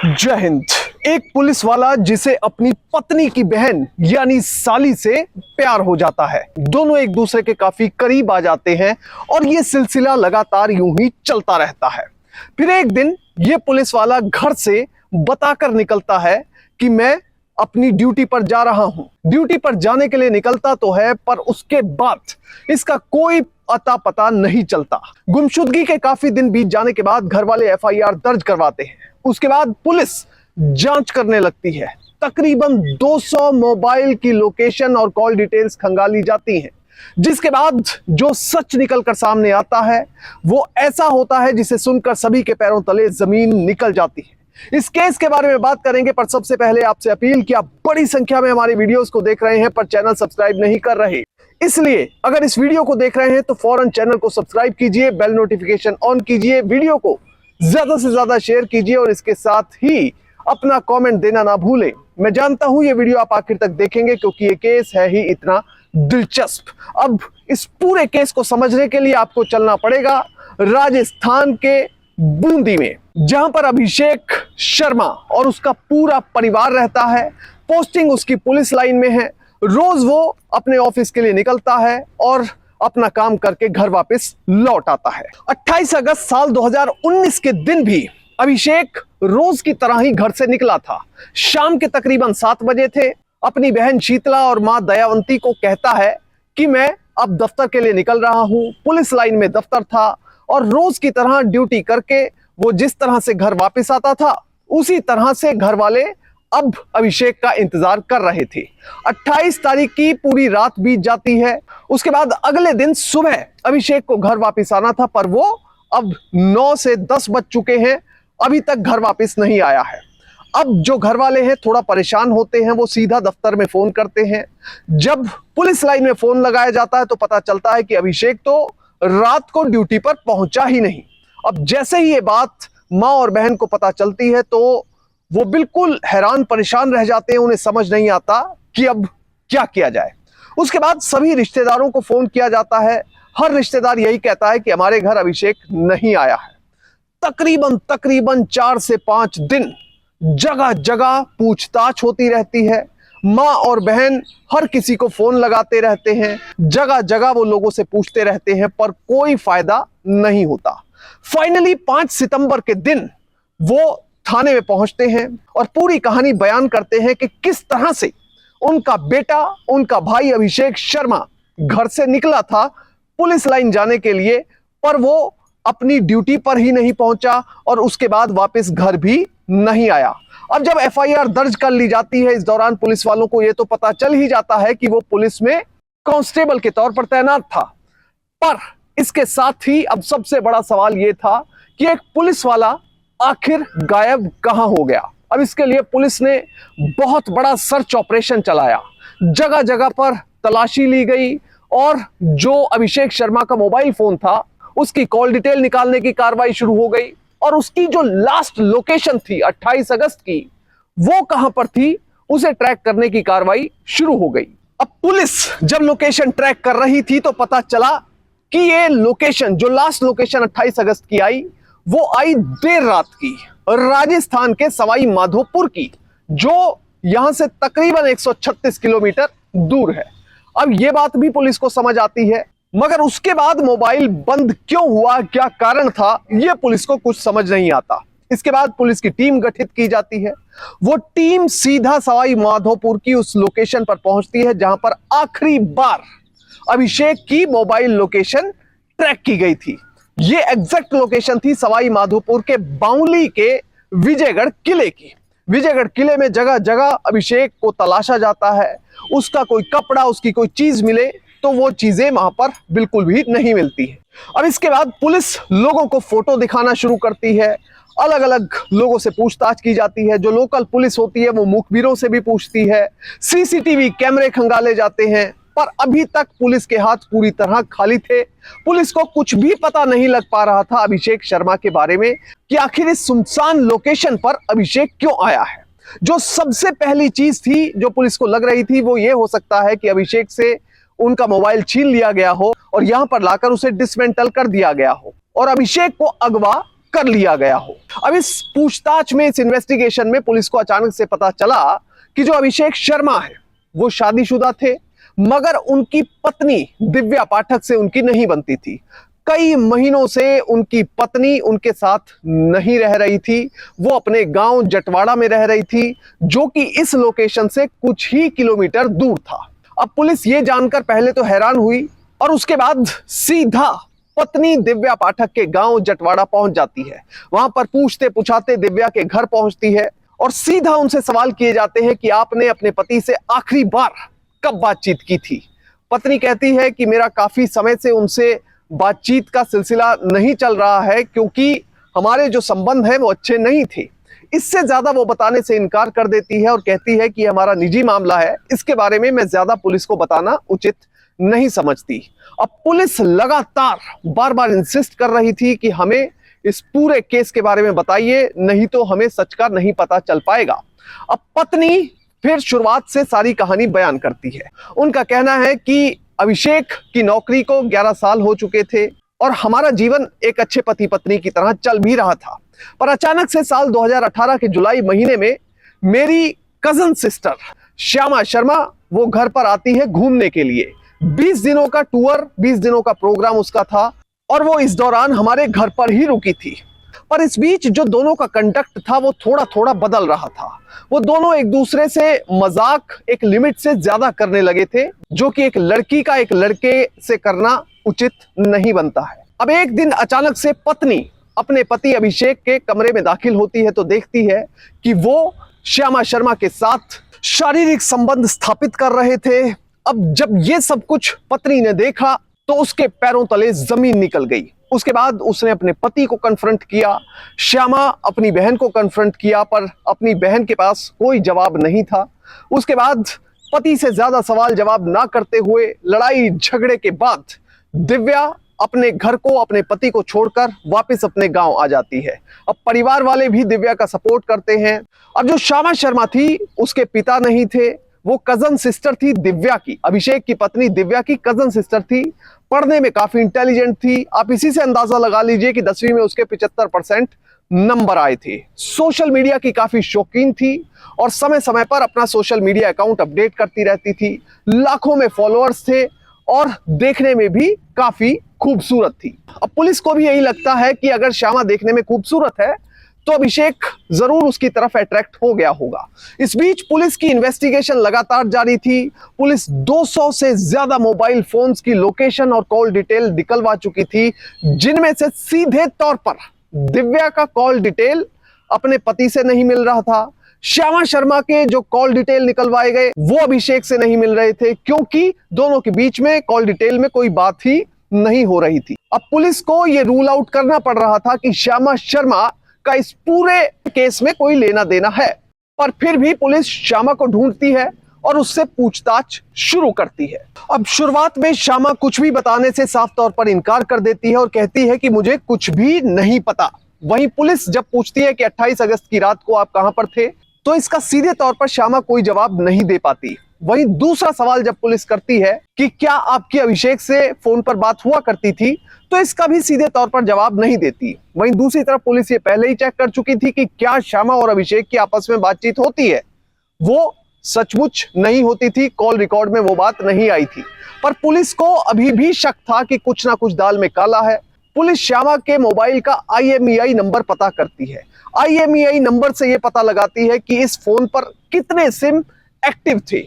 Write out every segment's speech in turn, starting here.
जय हिंद। एक पुलिस वाला जिसे अपनी पत्नी की बहन यानी साली से प्यार हो जाता है। दोनों एक दूसरे के काफी करीब आ जाते हैं और ये सिलसिला लगातार यूं ही चलता रहता है। फिर एक दिन ये पुलिस वाला घर से बताकर निकलता है कि मैं अपनी ड्यूटी पर जा रहा हूं। ड्यूटी पर जाने के लिए निकलता तो है, पर उसके बाद इसका कोई अता पता नहीं चलता। गुमशुदगी के काफी दिन बीत जाने के बाद घर वाले एफआईआर दर्ज करवाते हैं। उसके बाद पुलिस जांच करने लगती है। तकरीबन 200 मोबाइल की लोकेशन और कॉल डिटेल्स खंगाली जाती हैं, जिसके बाद जो सच निकलकर सामने आता है वो ऐसा होता है जिसे सुनकर सभी के पैरों तले जमीन निकल जाती है। इस केस के बारे में बात करेंगे, पर सबसे पहले आपसे अपील कि आप बड़ी संख्या में हमारी वीडियोस को देख रहे हैं पर चैनल सब्सक्राइब नहीं कर रहे, इसलिए अगर इस वीडियो को देख रहे हैं तो फौरन चैनल को सब्सक्राइब कीजिए, बेल नोटिफिकेशन ऑन कीजिए, वीडियो को ज्यादा से ज्यादा शेयर कीजिए और इसके साथ ही अपना कमेंट देना ना भूलें। मैं जानता हूं ये वीडियो आप आखिर तक देखेंगे क्योंकि ये केस है ही इतना दिलचस्प। अब इस पूरे केस को समझने के लिए आपको चलना पड़ेगा राजस्थान के बूंदी में, जहां पर अभिषेक शर्मा और उसका पूरा परिवार रहता है। पोस्टिंग उसकी पुलिस लाइन में है। रोज वो अपने ऑफिस के लिए निकलता है और अपना काम करके घर वापस लौट आता है। 28 अगस्त साल 2019 के दिन भी अभिषेक रोज की तरह ही घर से निकला था। शाम के तकरीबन 7 बजे थे। अपनी बहन शीतला और मां दयावंती को कहता है कि मैं अब दफ्तर के लिए निकल रहा हूं। पुलिस लाइन में दफ्तर था और रोज की तरह ड्यूटी करके वो जिस तरह से घर वापस आता था उसी तरह से घर वाले अब अभिषेक का इंतजार कर रहे थे। 28 तारीख की पूरी रात बीत जाती है। उसके बाद अगले दिन सुबह अभिषेक को घर वापस आना था, पर वो अब 9 से 10 बज चुके हैं, अभी तक घर वापस नहीं आया है। अब जो घर वाले हैं थोड़ा परेशान होते हैं, वो सीधा दफ्तर में फोन करते हैं। जब पुलिस लाइन में फोन लगाया जाता है तो पता चलता है कि अभिषेक तो रात को ड्यूटी पर पहुंचा ही नहीं। अब जैसे ही ये बात मां और बहन को पता चलती है तो वो बिल्कुल हैरान परेशान रह जाते हैं। उन्हें समझ नहीं आता कि अब क्या किया जाए। उसके बाद सभी रिश्तेदारों को फोन किया जाता है। हर रिश्तेदार यही कहता है कि हमारे घर अभिषेक नहीं आया है। तकरीबन 4 से 5 दिन जगह जगह पूछताछ होती रहती है। मां और बहन हर किसी को फोन लगाते रहते हैं, जगह जगह वो लोगों से पूछते रहते हैं, पर कोई फायदा नहीं होता। फाइनली 5 सितंबर के दिन वो थाने में पहुंचते हैं और पूरी कहानी बयान करते हैं कि किस तरह से उनका बेटा, उनका भाई अभिषेक शर्मा घर से निकला था पुलिस लाइन जाने के लिए, पर वो अपनी ड्यूटी पर ही नहीं पहुंचा और उसके बाद वापस घर भी नहीं आया। अब जब एफआईआर दर्ज कर ली जाती है, इस दौरान पुलिस वालों को यह तो पता चल ही जाता है कि वो पुलिस में कांस्टेबल के तौर पर तैनात था, पर इसके साथ ही अब सबसे बड़ा सवाल यह था कि एक पुलिस वाला आखिर गायब कहां हो गया। अब इसके लिए पुलिस ने बहुत बड़ा सर्च ऑपरेशन चलाया। जगह जगह पर तलाशी ली गई और जो अभिषेक शर्मा का मोबाइल फोन था उसकी कॉल डिटेल निकालने की कार्रवाई शुरू हो गई और उसकी जो लास्ट लोकेशन थी 28 अगस्त की, वो कहां पर थी उसे ट्रैक करने की कार्रवाई शुरू हो गई। अब पुलिस जब लोकेशन ट्रैक कर रही थी तो पता चला कि ये लोकेशन, जो लास्ट लोकेशन 28 अगस्त की आई, वो आई देर रात की, राजस्थान के सवाई माधोपुर की, जो यहां से तकरीबन 136 किलोमीटर दूर है। अब यह बात भी पुलिस को समझ आती है, मगर उसके बाद मोबाइल बंद क्यों हुआ, क्या कारण था, यह पुलिस को कुछ समझ नहीं आता। इसके बाद पुलिस की टीम गठित की जाती है। वो टीम सीधा सवाई माधोपुर की उस लोकेशन पर पहुंचती है जहां पर आखिरी बार अभिषेक की मोबाइल लोकेशन ट्रैक की गई थी। ये एग्जैक्ट लोकेशन थी सवाई माधोपुर के बाउली के विजयगढ़ किले की। विजयगढ़ किले में जगह जगह अभिषेक को तलाशा जाता है। उसका कोई कपड़ा, उसकी कोई चीज मिले तो वो चीजें वहां पर बिल्कुल भी नहीं मिलती है। अब इसके बाद पुलिस लोगों को फोटो दिखाना शुरू करती है। अलग अलग लोगों से पूछताछ की जाती है। जो लोकल पुलिस होती है वो मुखबिरों से भी पूछती है। सीसीटीवी कैमरे खंगाले जाते हैं, पर अभी तक पुलिस के हाथ पूरी तरह खाली थे। पुलिस को कुछ भी पता नहीं लग पा रहा था अभिषेक शर्मा के बारे में कि आखिर इस सुनसान लोकेशन पर अभिषेक क्यों आया है। जो सबसे पहली चीज थी जो पुलिस को लग रही थी वो ये हो सकता है कि अभिषेक से उनका मोबाइल छीन लिया गया हो और यहां पर लाकर उसे डिसमेंटल कर दिया गया हो और अभिषेक को अगवा कर लिया गया हो। अब इस पूछताछ में, इस इन्वेस्टिगेशन में पुलिस को अचानक से पता चला कि जो अभिषेक शर्मा है वो शादीशुदा थे, मगर उनकी पत्नी दिव्या पाठक से उनकी नहीं बनती थी। कई महीनों से उनकी पत्नी उनके साथ नहीं रह रही थी। वो अपने गांव जटवाड़ा में रह रही थी, जो कि इस लोकेशन से कुछ ही किलोमीटर दूर था। अब पुलिस ये जानकर पहले तो हैरान हुई और उसके बाद सीधा पत्नी दिव्या पाठक के गांव जटवाड़ा पहुंच जाती है। वहां पर पूछते पुछाते दिव्या के घर पहुंचती है और सीधा उनसे सवाल किए जाते हैं कि आपने अपने पति से आखिरी बार कब बातचीत की थी। पत्नी कहती है कि मेरा काफी समय से उनसे बातचीत का सिलसिला नहीं चल रहा है, क्योंकि हमारे जो संबंध है वो अच्छे नहीं थे। इससे ज्यादा वो बताने से इनकार कर देती है और कहती है कि हमारा निजी मामला है, इसके बारे में मैं ज्यादा पुलिस को बताना उचित नहीं समझती। अब पुलिस लगातार बार बार इंसिस्ट कर रही थी कि हमें इस पूरे केस के बारे में बताइए, नहीं तो हमें सच का नहीं पता चल पाएगा। अब पत्नी फिर शुरुआत से सारी कहानी बयान करती है। उनका कहना है कि अभिषेक की नौकरी को 11 साल हो चुके थे और हमारा जीवन एक अच्छे पति पत्नी की तरह चल भी रहा था, पर अचानक से साल 2018 के जुलाई महीने में मेरी कजन सिस्टर श्यामा शर्मा वो घर पर आती है घूमने के लिए। 20 दिनों का टूर, 20 दिनों का प्रोग्राम उसका था और वो इस दौरान हमारे घर पर ही रुकी थी। पर इस बीच जो दोनों का कंडक्ट था वो थोड़ा थोड़ा बदल रहा था। वो दोनों एक दूसरे से मजाक एक लिमिट से ज्यादा करने लगे थे, जो कि एक लड़की का एक लड़के से करना उचित नहीं बनता है। अब एक दिन अचानक से पत्नी अपने पति अभिषेक के कमरे में दाखिल होती है तो देखती है कि वो श्यामा शर्मा के साथ शारीरिक संबंध स्थापित कर रहे थे। अब जब ये सब कुछ पत्नी ने देखा तो उसके पैरों तले जमीन निकल गई। उसके बाद उसने अपने पति को कन्फ्रंट किया, श्यामा अपनी बहन को कन्फ्रंट किया, पर अपनी बहन के पास कोई जवाब नहीं था। उसके बाद पति से ज्यादा सवाल जवाब ना करते हुए लड़ाई झगड़े के बाद दिव्या अपने घर को, अपने पति को छोड़कर वापस अपने गांव आ जाती है। अब परिवार वाले भी दिव्या का सपोर्ट करते हैं। अब जो श्यामा शर्मा थी उसके पिता नहीं थे, वो कजन सिस्टर थी दिव्या की, अभिषेक की पत्नी दिव्या की कजन सिस्टर थी। पढ़ने में काफी इंटेलिजेंट थी। आप इसी से अंदाजा लगा लीजिए कि 10वीं में उसके 75% नंबर आए थे। सोशल मीडिया की काफी शौकीन थी और समय समय पर अपना सोशल मीडिया अकाउंट अपडेट करती रहती थी। लाखों में फॉलोअर्स थे और देखने में भी काफी खूबसूरत थी। अब पुलिस को भी यही लगता है कि अगर श्यामा देखने में खूबसूरत है तो अभिषेक जरूर उसकी तरफ अट्रैक्ट हो गया होगा। इस बीच पुलिस की इन्वेस्टिगेशन लगातार जारी थी। पुलिस 200 से ज्यादा मोबाइल फोन्स की लोकेशन और कॉल डिटेल निकलवा चुकी थी, जिनमें से सीधे तौर पर दिव्या का कॉल डिटेल अपने पति से नहीं मिल रहा था। श्यामा शर्मा के जो कॉल डिटेल निकलवाए गए वो अभिषेक से नहीं मिल रहे थे, क्योंकि दोनों के बीच में कॉल डिटेल में कोई बात ही नहीं हो रही थी। अब पुलिस को यह रूल आउट करना पड़ रहा था कि श्यामा शर्मा का इस पूरे केस में कोई लेना देना है, पर फिर भी पुलिस श्यामा को ढूंढती है और उससे पूछताछ शुरू करती है। अब शुरुआत में श्यामा कुछ भी बताने से साफ तौर पर इनकार कर देती है और कहती है कि मुझे कुछ भी नहीं पता। वहीं पुलिस जब पूछती है कि 28 अगस्त की रात को आप कहां पर थे, तो इसका सीधे तौर पर श्यामा कोई जवाब नहीं दे पाती। वहीं दूसरा सवाल जब पुलिस करती है कि क्या आपकी अभिषेक से फोन पर बात हुआ करती थी, तो इसका भी सीधे तौर पर जवाब नहीं देती। वहीं दूसरी तरफ पुलिस ये पहले ही चेक कर चुकी थी कि क्या श्यामा और अभिषेक की आपस में बातचीत होती है। वो सचमुच नहीं होती थी, कॉल रिकॉर्ड में वो बात नहीं आई थी। पर पुलिस को अभी भी शक था कि कुछ ना कुछ दाल में काला है। पुलिस श्यामा के मोबाइल का IMEI नंबर पता करती है। IMEI नंबर से यह पता लगाती है कि इस फोन पर कितने सिम एक्टिव थे।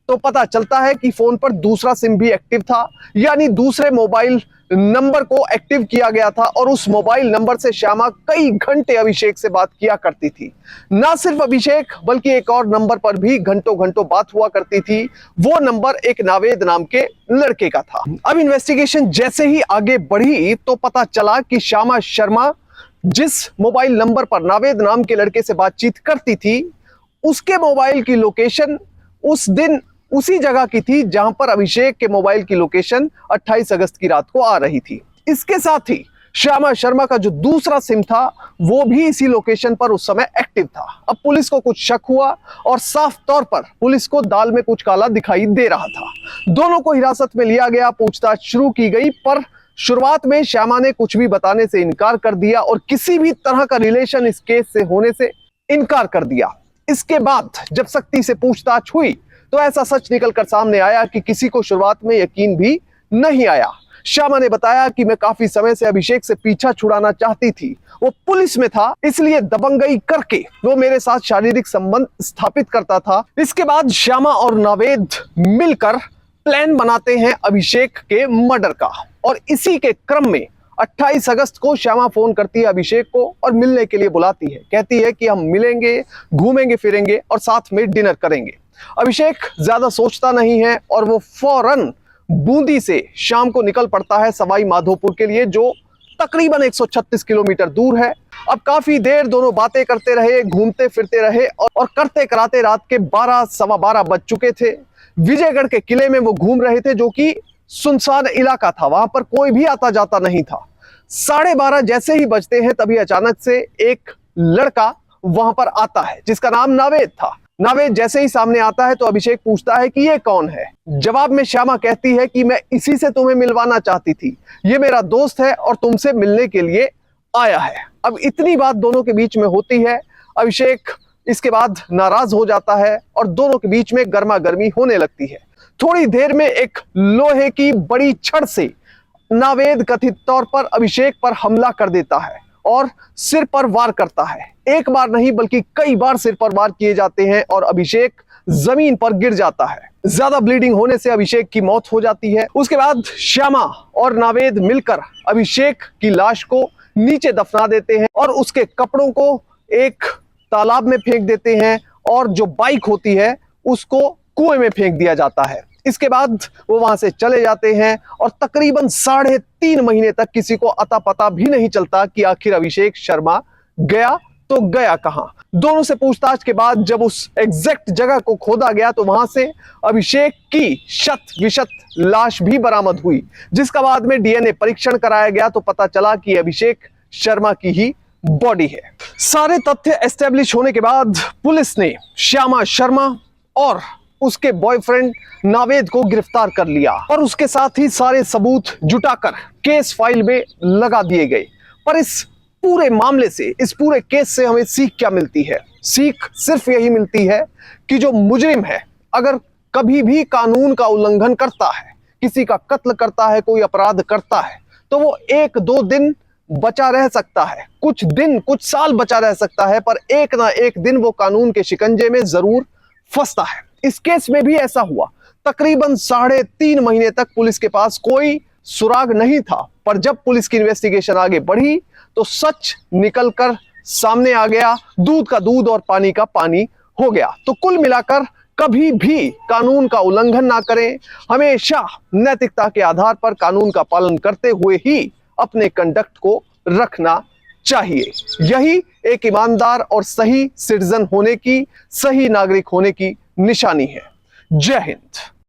तो पता चलता है कि फोन पर दूसरा सिम भी एक्टिव था, यानी दूसरे मोबाइल नंबर को एक्टिव किया गया था और उस मोबाइल नंबर से श्यामा कई घंटे अभिषेक से बात किया करती थी। ना सिर्फ अभिषेक बल्कि एक और नंबर पर भी घंटों घंटों बात हुआ करती थी। वो नंबर एक नावेद नाम के लड़के का था। अब इन्वेस्टिगेशन जैसे ही आगे बढ़ी तो पता चला कि श्यामा शर्मा जिस मोबाइल नंबर पर नावेद नाम के लड़के से बातचीत करती थी, उसके मोबाइल की लोकेशन उस दिन उसी जगह की थी जहां पर अभिषेक के मोबाइल की लोकेशन 28 अगस्त की रात को आ रही थी। इसके साथ ही श्यामा शर्मा का जो दूसरा सिम था वो भी इसी लोकेशन पर उस समय एक्टिव था। अब पुलिस को कुछ शक हुआ और साफ तौर पर पुलिस को दाल में कुछ काला दिखाई दे रहा था। दोनों को हिरासत में लिया गया, पूछताछ शुरू की गई, पर शुरुआत में श्यामा ने कुछ भी बताने से इनकार कर दिया और किसी भी तरह का रिलेशन इस केस से होने से इनकार कर दिया। इसके बाद जब सख्ती से पूछताछ हुई तो ऐसा सच निकलकर सामने आया कि किसी को शुरुआत में यकीन भी नहीं आया। श्यामा ने बताया कि मैं काफी समय से अभिषेक से पीछा छुड़ाना चाहती थी। वो पुलिस में था, इसलिए दबंगई करके वो मेरे साथ शारीरिक संबंध स्थापित करता था। इसके बाद श्यामा और नावेद मिलकर प्लान बनाते हैं अभिषेक के मर्डर का और इसी के क्रम में 28 अगस्त को श्यामा फोन करती है अभिषेक को और मिलने के लिए बुलाती है। कहती है कि हम मिलेंगे, घूमेंगे फिरेंगे और साथ में डिनर करेंगे। अभिषेक ज्यादा सोचता नहीं है और वो फौरन बूंदी से शाम को निकल पड़ता है सवाई माधोपुर के लिए, जो तकरीबन 136 किलोमीटर दूर है। अब काफी देर दोनों बातें करते रहे, घूमते फिरते रहे और करते कराते रात के 12 सवा 12 बज चुके थे। विजयगढ़ के किले में वो घूम रहे थे, जो कि सुनसान इलाका था, वहां पर कोई भी आता जाता नहीं था। 12:30 जैसे ही बजते हैं तभी अचानक से एक लड़का वहां पर आता है जिसका नाम नावेद था। नावेद जैसे ही सामने आता है तो अभिषेक पूछता है कि ये कौन है। जवाब में श्यामा कहती है कि मैं इसी से तुम्हें मिलवाना चाहती थी, ये मेरा दोस्त है और तुमसे मिलने के लिए आया है। अब इतनी बात दोनों के बीच में होती है। अभिषेक इसके बाद नाराज हो जाता है और दोनों के बीच में गर्मा गर्मी होने लगती है। थोड़ी देर में एक लोहे की बड़ी छड़ से नावेद कथित तौर पर अभिषेक पर हमला कर देता है और सिर पर वार करता है। एक बार नहीं बल्कि कई बार सिर पर वार किए जाते हैं और अभिषेक जमीन पर गिर जाता है। ज्यादा ब्लीडिंग होने से अभिषेक की मौत हो जाती है। उसके बाद श्यामा और नावेद मिलकर अभिषेक की लाश को नीचे दफना देते हैं और उसके कपड़ों को एक तालाब में फेंक देते हैं और जो बाइक होती है उसको कुएं में फेंक दिया जाता है। इसके बाद वो वहां से चले जाते हैं और तकरीबन 3.5 महीने तक किसी को अता पता भी नहीं चलता कि आखिर अभिषेक शर्मा गया तो गया कहां। दोनों से पूछताछ के बाद जब उस एग्जैक्ट जगह को खोदा गया तो वहां से अभिषेक की शत विशत लाश भी बरामद हुई, जिसका बाद में डीएनए परीक्षण कराया गया तो पता चला कि अभिषेक शर्मा की ही बॉडी है। सारे तथ्य एस्टेब्लिश होने के बाद पुलिस ने श्यामा शर्मा और उसके बॉयफ्रेंड नावेद को गिरफ्तार कर लिया और उसके साथ ही सारे सबूत जुटाकर केस फाइल में लगा दिए गए। पर इस पूरे मामले से, इस पूरे केस से हमें सीख क्या मिलती है? सीख सिर्फ यही मिलती है कि जो मुजरिम है अगर कभी भी कानून का उल्लंघन करता है, किसी का कत्ल करता है, कोई अपराध करता है, तो वो 1-2 दिन बचा रह सकता है, कुछ दिन कुछ साल बचा रह सकता है, पर एक ना एक दिन वो कानून के शिकंजे में जरूर फंसता है। इस केस में भी ऐसा हुआ। तकरीबन 3.5 महीने तक पुलिस के पास कोई सुराग नहीं था, पर जब पुलिस की इन्वेस्टिगेशन आगे बढ़ी तो सच निकलकर सामने आ गया। दूध का दूध और पानी का पानी हो गया। तो कुल मिलाकर कभी भी कानून का उल्लंघन ना करें, हमेशा नैतिकता के आधार पर कानून का पालन करते हुए ही अपने कंडक्ट को रखना चाहिए। यही एक ईमानदार और सही सिटीजन होने की, सही नागरिक होने की निशानी है। जय हिंद।